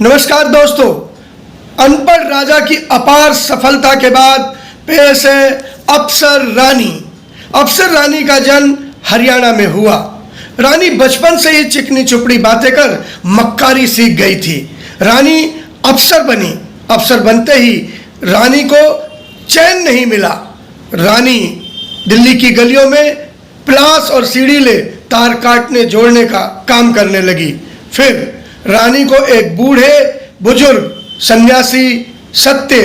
नमस्कार दोस्तों, अनपढ़ राजा की अपार सफलता के बाद पेश है अफसर रानी। अफसर रानी का जन्म हरियाणा में हुआ। रानी बचपन से ही चिकनी चुपड़ी बातें कर मक्कारी सीख गई थी। रानी अफसर बनी। अफसर बनते ही रानी को चैन नहीं मिला। रानी दिल्ली की गलियों में प्लास और सीढ़ी ले तार काटने जोड़ने का काम करने लगी। फिर रानी को एक बूढ़े बुजुर्ग सन्यासी सत्य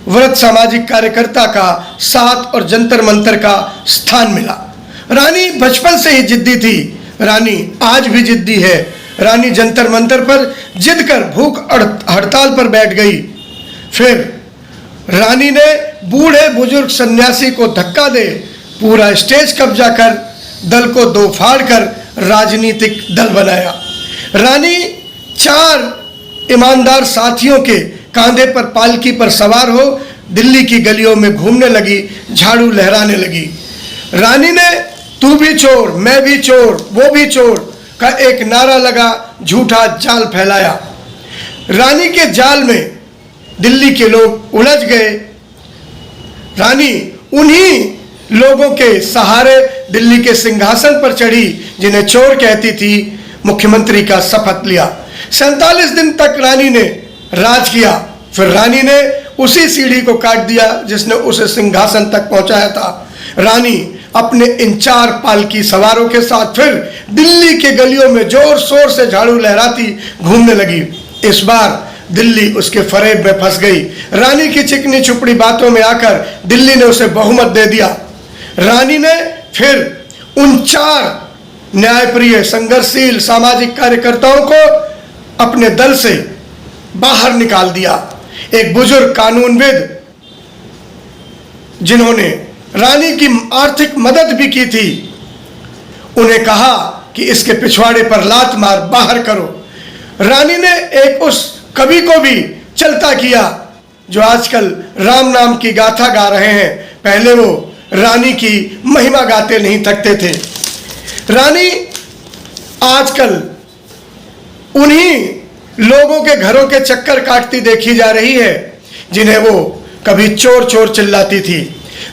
व्रत सामाजिक कार्यकर्ता का साथ और जंतर मंतर का स्थान मिला। रानी बचपन से ही जिद्दी थी। रानी आज भी जिद्दी है। रानी जंतर मंतर पर जिद कर भूख हड़ताल पर बैठ गई। फिर रानी ने बूढ़े बुजुर्ग सन्यासी को धक्का दे पूरा स्टेज कब्जा कर दल को दो फाड़ कर राजनीतिक दल बनाया। रानी 4 ईमानदार साथियों के कांधे पर पालकी पर सवार हो दिल्ली की गलियों में घूमने लगी, झाड़ू लहराने लगी। रानी ने तू भी चोर, मैं भी चोर, वो भी चोर का एक नारा लगा झूठा जाल फैलाया। रानी के जाल में दिल्ली के लोग उलझ गए। रानी उन्हीं लोगों के सहारे दिल्ली के सिंहासन पर चढ़ी जिन्हें चोर कहती थी। मुख्यमंत्री का शपथ लिया। 47 दिन तक रानी ने राज किया। फिर रानी ने उसी सीढ़ी को काट दिया जिसने उसे सिंहासन तक पहुंचाया था। रानी अपने इन 4 पालकी सवारों के साथ फिर दिल्ली के गलियों में जोर शोर से झाड़ू लहराती घूमने लगी। इस बार दिल्ली उसके फरेब में फंस गई। रानी की चिकनी चुपड़ी बातों में आकर दिल्ली ने उसे बहुमत दे दिया। रानी ने फिर उन 4 न्यायप्रिय संघर्षशील सामाजिक कार्यकर्ताओं को अपने दल से बाहर निकाल दिया। एक बुजुर्ग कानूनविद जिन्होंने रानी की आर्थिक मदद भी की थी, उन्हें कहा कि इसके पिछवाड़े पर लात मार बाहर करो। रानी ने एक उस कवि को भी चलता किया जो आजकल राम नाम की गाथा गा रहे हैं। पहले वो रानी की महिमा गाते नहीं थकते थे। रानी आजकल उन्हीं लोगों के घरों के चक्कर काटती देखी जा रही है जिन्हें वो कभी चोर चोर चिल्लाती थी।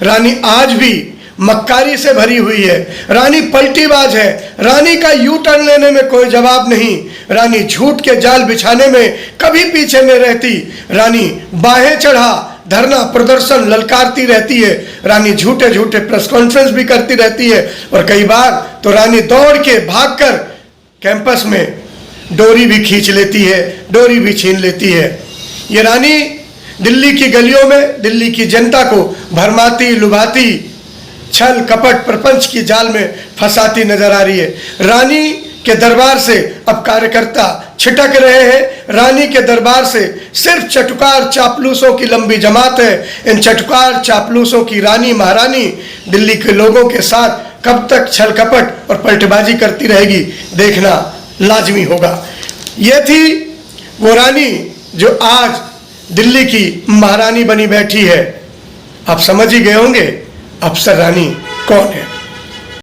रानी आज भी मक्कारी से भरी हुई है। रानी पलटीबाज है। रानी का यू टर्न लेने में कोई जवाब नहीं। रानी झूठ के जाल बिछाने में कभी पीछे नहीं रहती। रानी बाहें चढ़ा धरना प्रदर्शन ललकारती रहती है। रानी झूठे झूठे प्रेस कॉन्फ्रेंस भी करती रहती है और कई बार तो रानी दौड़ के भागकर कैंपस में डोरी भी खींच लेती है, डोरी भी छीन लेती है। ये रानी दिल्ली की गलियों में दिल्ली की जनता को भरमाती लुभाती छल कपट प्रपंच की जाल में फंसाती नजर आ रही है। रानी के दरबार से अब कार्यकर्ता छिटक रहे हैं। रानी के दरबार से सिर्फ चटुकार चापलूसों की लंबी जमात है। इन चटुकार चापलूसों की रानी महारानी दिल्ली के लोगों के साथ कब तक छल कपट और पलटबाजी करती रहेगी, देखना लाजमी होगा। यह थी वो रानी जो आज दिल्ली की महारानी बनी बैठी है। आप समझ ही गए होंगे अफसर रानी कौन है।